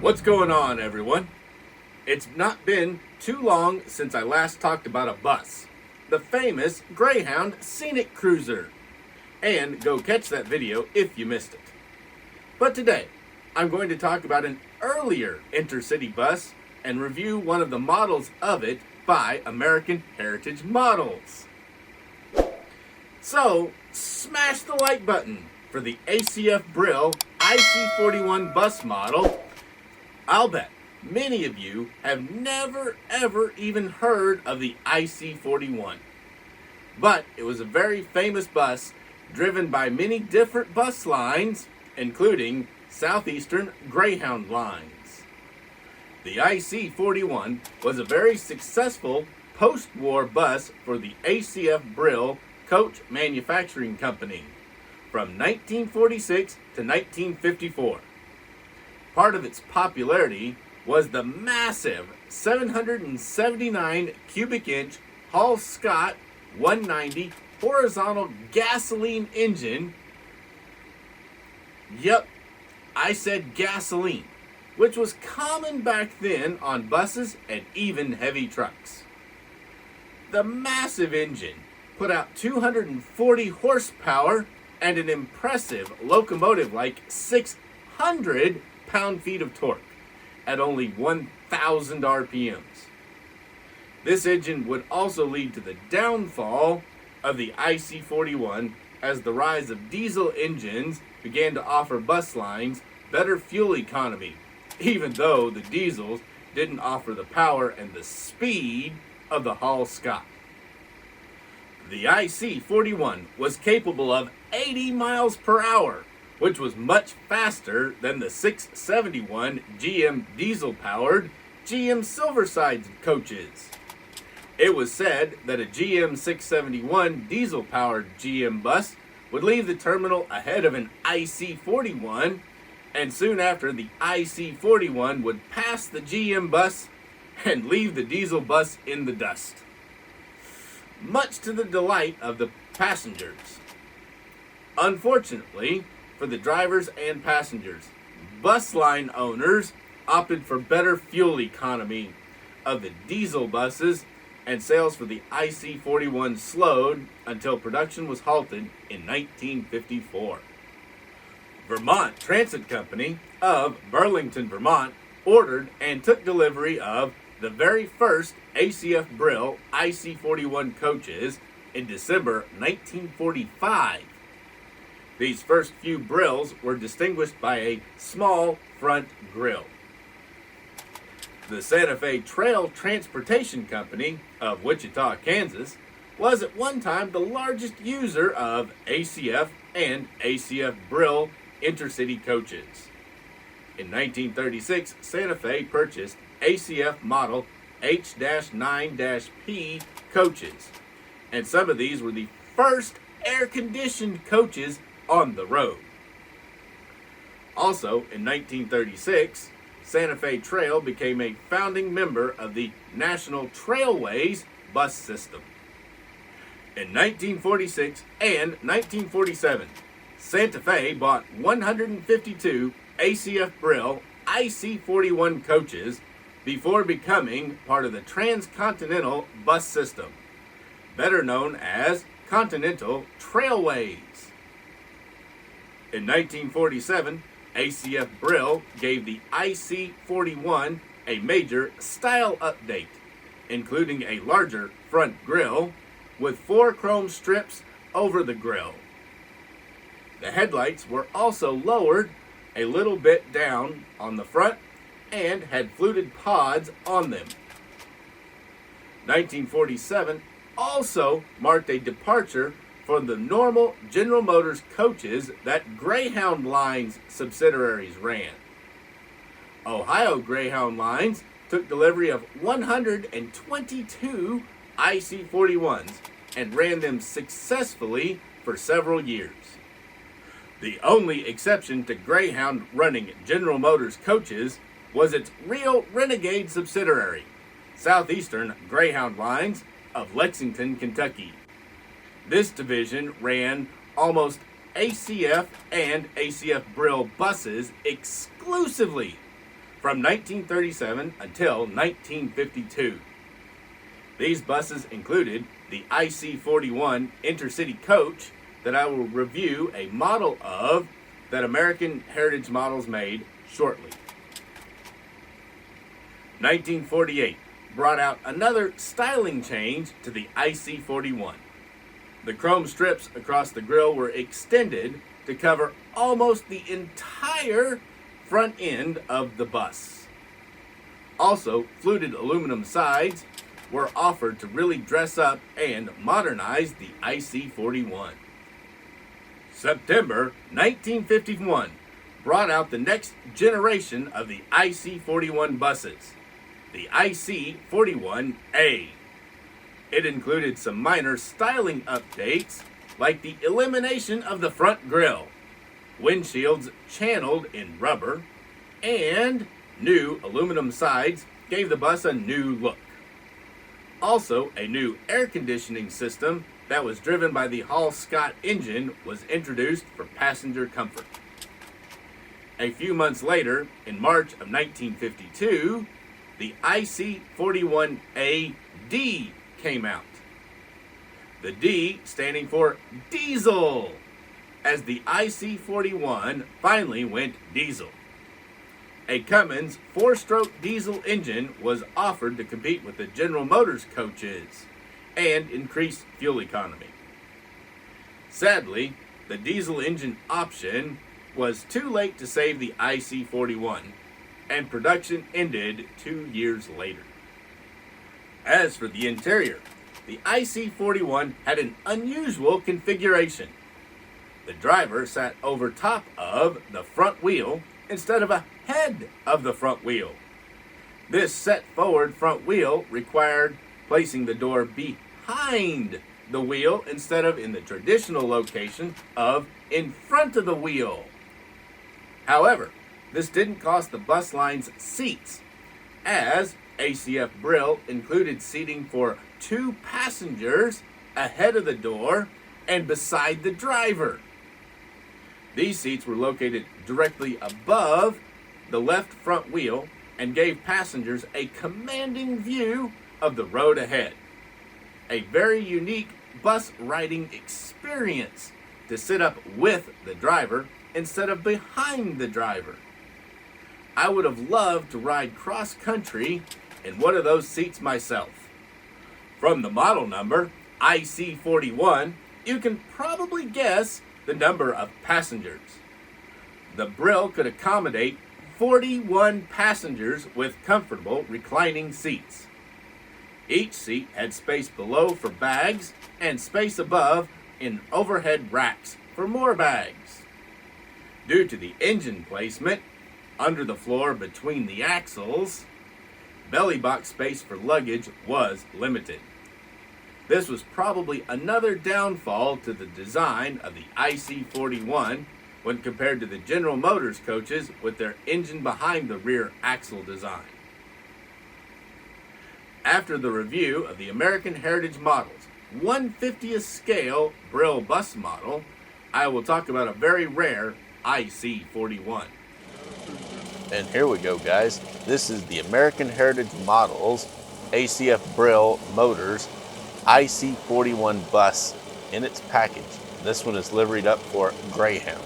What's going on, everyone? It's not been too long since I last talked about a bus, the famous Greyhound Scenic Cruiser. And go catch that video if you missed it. But today, I'm going to talk about an earlier intercity bus and review one of the models of it by American Heritage Models. So, smash the like button for the ACF-Brill IC-41 bus model. I'll bet many of you have never ever even heard of the IC-41. But it was a very famous bus driven by many different bus lines, including Southeastern Greyhound Lines. The IC-41 was a very successful post-war bus for the ACF-Brill Coach Manufacturing Company from 1946 to 1954. Part of its popularity was the massive 779 cubic inch Hall Scott 190 horizontal gasoline engine. Yep, I said gasoline, which was common back then on buses and even heavy trucks. The massive engine put out 240 horsepower and an impressive locomotive like 600 pound-feet of torque at only 1,000 RPMs. This engine would also lead to the downfall of the IC-41 as the rise of diesel engines began to offer bus lines better fuel economy, even though the diesels didn't offer the power and the speed of the Hall Scott. The IC-41 was capable of 80 miles per hour, which was much faster than the 671 GM diesel-powered GM Silversides coaches. It was said that a GM 671 diesel-powered GM bus would leave the terminal ahead of an IC-41, and soon after the IC-41 would pass the GM bus and leave the diesel bus in the dust, much to the delight of the passengers. Unfortunately for the drivers and passengers, bus line owners opted for better fuel economy of the diesel buses, and sales for the IC-41 slowed until production was halted in 1954. Vermont Transit Company of Burlington, Vermont ordered and took delivery of the very first ACF-Brill IC-41 coaches in December 1945. These first few Brills were distinguished by a small front grille. The Santa Fe Trail Transportation Company of Wichita, Kansas, was at one time the largest user of ACF and ACF-Brill intercity coaches. In 1936, Santa Fe purchased ACF model H-9-P coaches, and some of these were the first air-conditioned coaches on the road. Also, in 1936, Santa Fe Trail became a founding member of the National Trailways bus system. In 1946 and 1947, Santa Fe bought 152 ACF-Brill IC-41 coaches before becoming part of the Transcontinental bus system, better known as Continental Trailways. In 1947, ACF-Brill gave the IC-41 a major style update, including a larger front grille with 4 chrome strips over the grille. The headlights were also lowered a little bit down on the front and had fluted pods on them. 1947 also marked a departure from the normal General Motors coaches that Greyhound Lines subsidiaries ran. Ohio Greyhound Lines took delivery of 122 IC-41s and ran them successfully for several years. The only exception to Greyhound running General Motors coaches was its real Renegade subsidiary, Southeastern Greyhound Lines of Lexington, Kentucky. This division ran almost ACF and ACF-Brill buses exclusively from 1937 until 1952. These buses included the IC-41 intercity coach that I will review a model of that American Heritage Models made shortly. 1948 brought out another styling change to the IC-41. The chrome strips across the grille were extended to cover almost the entire front end of the bus. Also, fluted aluminum sides were offered to really dress up and modernize the IC-41. September 1951 brought out the next generation of the IC-41 buses, the IC-41A. It included some minor styling updates like the elimination of the front grille, windshields channeled in rubber, and new aluminum sides gave the bus a new look. Also, a new air conditioning system that was driven by the Hall-Scott engine was introduced for passenger comfort. A few months later, in March of 1952, the IC-41AD came out. The D standing for diesel, as the IC-41 finally went diesel. A Cummins 4-stroke diesel engine was offered to compete with the General Motors coaches and increase fuel economy. Sadly, the diesel engine option was too late to save the IC-41, and production ended 2 years later. As for the interior, the IC-41 had an unusual configuration. The driver sat over top of the front wheel instead of ahead of the front wheel. This set forward front wheel required placing the door behind the wheel instead of in the traditional location of in front of the wheel. However, this didn't cost the bus line's seats, as ACF-Brill included seating for 2 passengers ahead of the door and beside the driver. These seats were located directly above the left front wheel and gave passengers a commanding view of the road ahead. A very unique bus riding experience to sit up with the driver instead of behind the driver. I would have loved to ride cross country in one of those seats myself. From the model number, IC-41, you can probably guess the number of passengers. The Brill could accommodate 41 passengers with comfortable reclining seats. Each seat had space below for bags and space above in overhead racks for more bags. Due to the engine placement under the floor between the axles, belly box space for luggage was limited. This was probably another downfall to the design of the IC-41 when compared to the General Motors coaches with their engine behind the rear axle design. After the review of the American Heritage Models 1/50th scale Brill bus model, I will talk about a very rare IC-41. And here we go, guys. This is the American Heritage Models ACF-Brill Motors IC-41 bus in its package. This one is liveried up for Greyhound.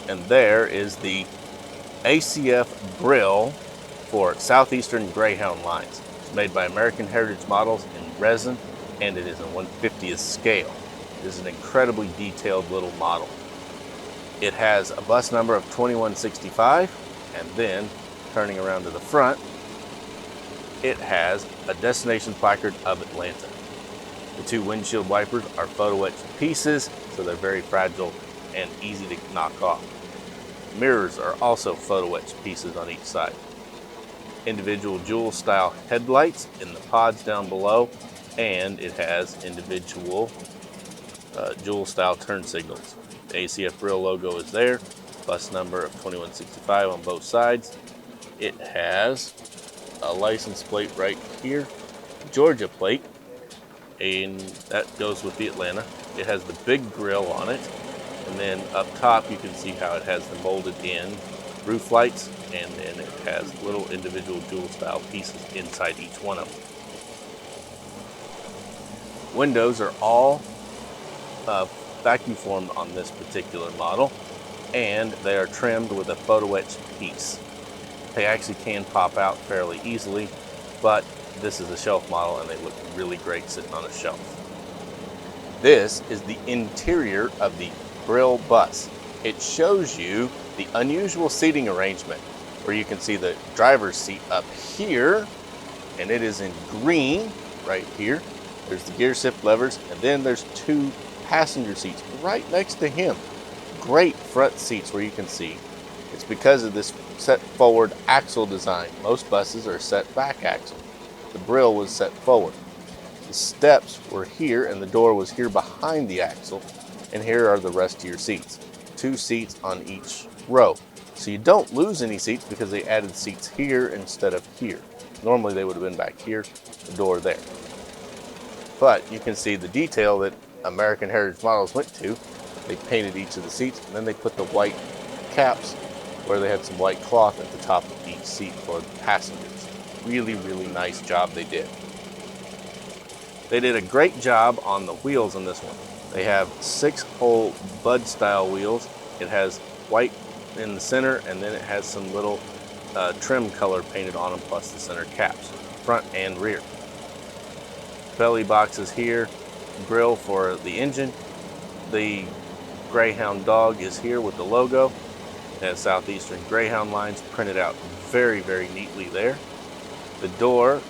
And there is the ACF-Brill for Southeastern Greyhound Lines. It's made by American Heritage Models in resin, and it is a 1/50th scale. It is an incredibly detailed little model. It has a bus number of 2165, and then turning around to the front, it has a destination placard of Atlanta. The 2 windshield wipers are photo etched pieces, so they're very fragile and easy to knock off. Mirrors are also photo etched pieces on each side. Individual jewel style headlights in the pods down below, and it has individual jewel style turn signals. The ACF-Brill logo is there, bus number of 2165 on both sides. It has a license plate right here, Georgia plate, and that goes with the Atlanta. It has the big grill on it, and then up top you can see how it has the molded in roof lights, and then it has little individual dual style pieces inside each one of them. Windows are all vacuum formed on this particular model, and they are trimmed with a photo etch piece. They actually can pop out fairly easily, but this is a shelf model and they look really great sitting on a shelf. This is the interior of the Brill bus. It shows you the unusual seating arrangement where you can see the driver's seat up here, and it is in green right here. There's the gear shift levers, and then there's 2 passenger seats right next to him. Great front seats where you can see. It's because of this set forward axle design. Most buses are set back axle. The Brill was set forward. The steps were here and the door was here behind the axle, and here are the rest of your seats. 2 seats on each row. So you don't lose any seats because they added seats here instead of here. Normally they would have been back here, the door there. But you can see the detail that American Heritage Models went to. They painted each of the seats, and then they put the white caps where they had some white cloth at the top of each seat for the passengers. Really, really nice job they did. They did a great job on the wheels on this one. They have 6-hole Bud style wheels. It has white in the center, and then it has some little trim color painted on them, plus the center caps, front and rear. Belly boxes here, grill for the engine. The Greyhound dog is here with the logo. It has Southeastern Greyhound Lines printed out very, very neatly there. The door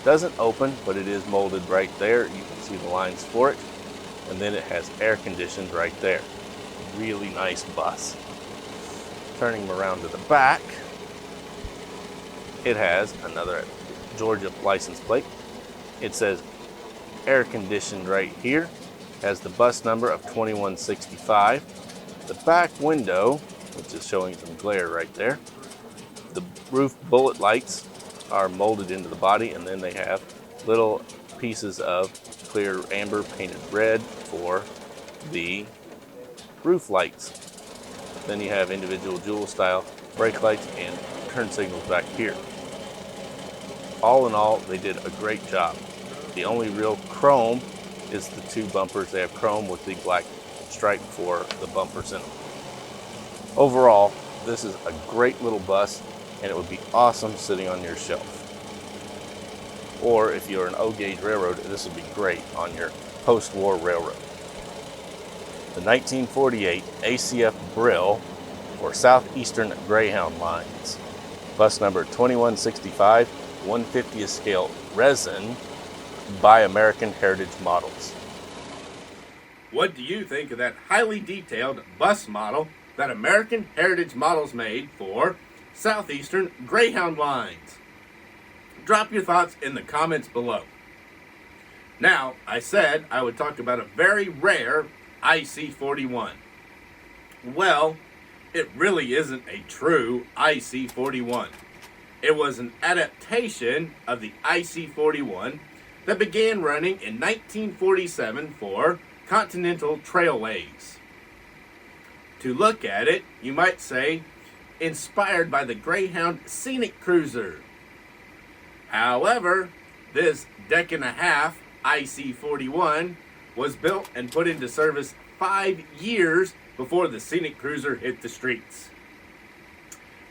doesn't open, but it is molded right there. You can see the lines for it. And then it has air conditioned right there. Really nice bus. Turning them around to the back, it has another Georgia license plate. It says air conditioned right here. Has the bus number of 2165. The back window, which is showing some glare right there. The roof bullet lights are molded into the body, and then they have little pieces of clear amber painted red for the roof lights. Then you have individual dual style brake lights and turn signals back here. All in all, they did a great job. The only real chrome is the 2 bumpers. They have chrome with the black stripe for the bumpers in them. Overall, this is a great little bus, and it would be awesome sitting on your shelf. Or if you're an O-gauge railroad, this would be great on your post-war railroad. The 1948 ACF-Brill for Southeastern Greyhound Lines. Bus number 2165, 150th scale resin by American Heritage Models. What do you think of that highly detailed bus model that American Heritage Models made for Southeastern Greyhound Lines? Drop your thoughts in the comments below. Now, I said I would talk about a very rare IC-41. Well, it really isn't a true IC-41. It was an adaptation of the IC-41 that began running in 1947 for Continental Trailways. To look at it, you might say, inspired by the Greyhound Scenic Cruiser. However, this deck-and-a-half IC-41 was built and put into service 5 years before the Scenic Cruiser hit the streets.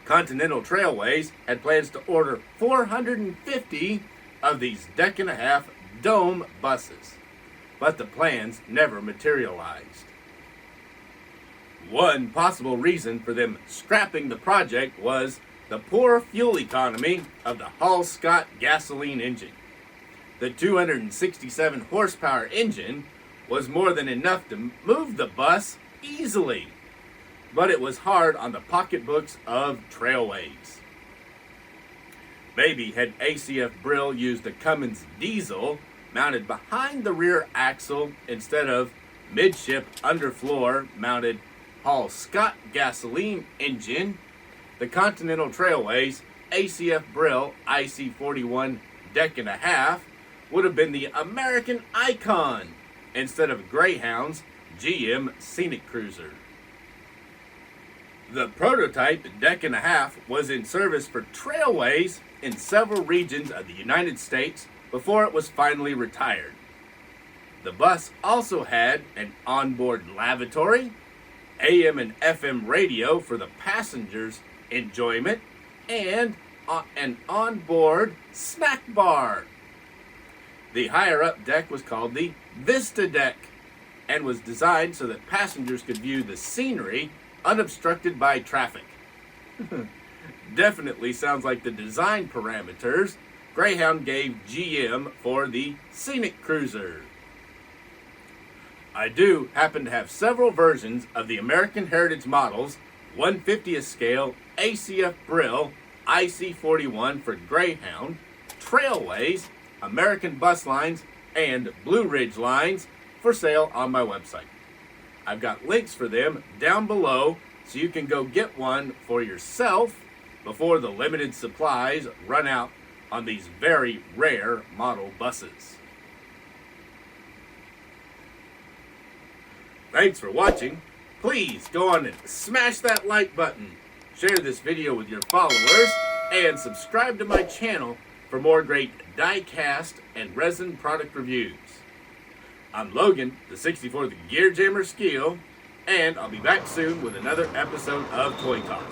Continental Trailways had plans to order 450 of these deck-and-a-half dome buses, but the plans never materialized. One possible reason for them scrapping the project was the poor fuel economy of the Hall-Scott gasoline engine. The 267 horsepower engine was more than enough to move the bus easily, but it was hard on the pocketbooks of Trailways. Maybe had ACF-Brill used a Cummins diesel mounted behind the rear axle instead of midship underfloor mounted Hall-Scott gasoline engine, the Continental Trailways ACF-Brill IC-41 deck-and-a-half would have been the American Icon instead of Greyhound's GM Scenic Cruiser. The prototype deck and a half was in service for trailways in several regions of the United States before it was finally retired. The bus also had an onboard lavatory, AM and FM radio for the passengers' enjoyment, and an onboard snack bar. The higher-up deck was called the Vista-Deck and was designed so that passengers could view the scenery unobstructed by traffic. Definitely sounds like the design parameters Greyhound gave GM for the Scenic Cruiser. I do happen to have several versions of the American Heritage models, 1/50th scale ACF-Brill IC-41 for Greyhound, Trailways, American Bus Lines, and Blue Ridge Lines for sale on my website. I've got links for them down below so you can go get one for yourself before the limited supplies run out on these very rare model buses. Thanks for watching. Please go on and smash that like button, share this video with your followers, and subscribe to my channel for more great die-cast and resin product reviews. I'm Logan, the 64th Gear Jammer Skeele, and I'll be back soon with another episode of Toy Talk.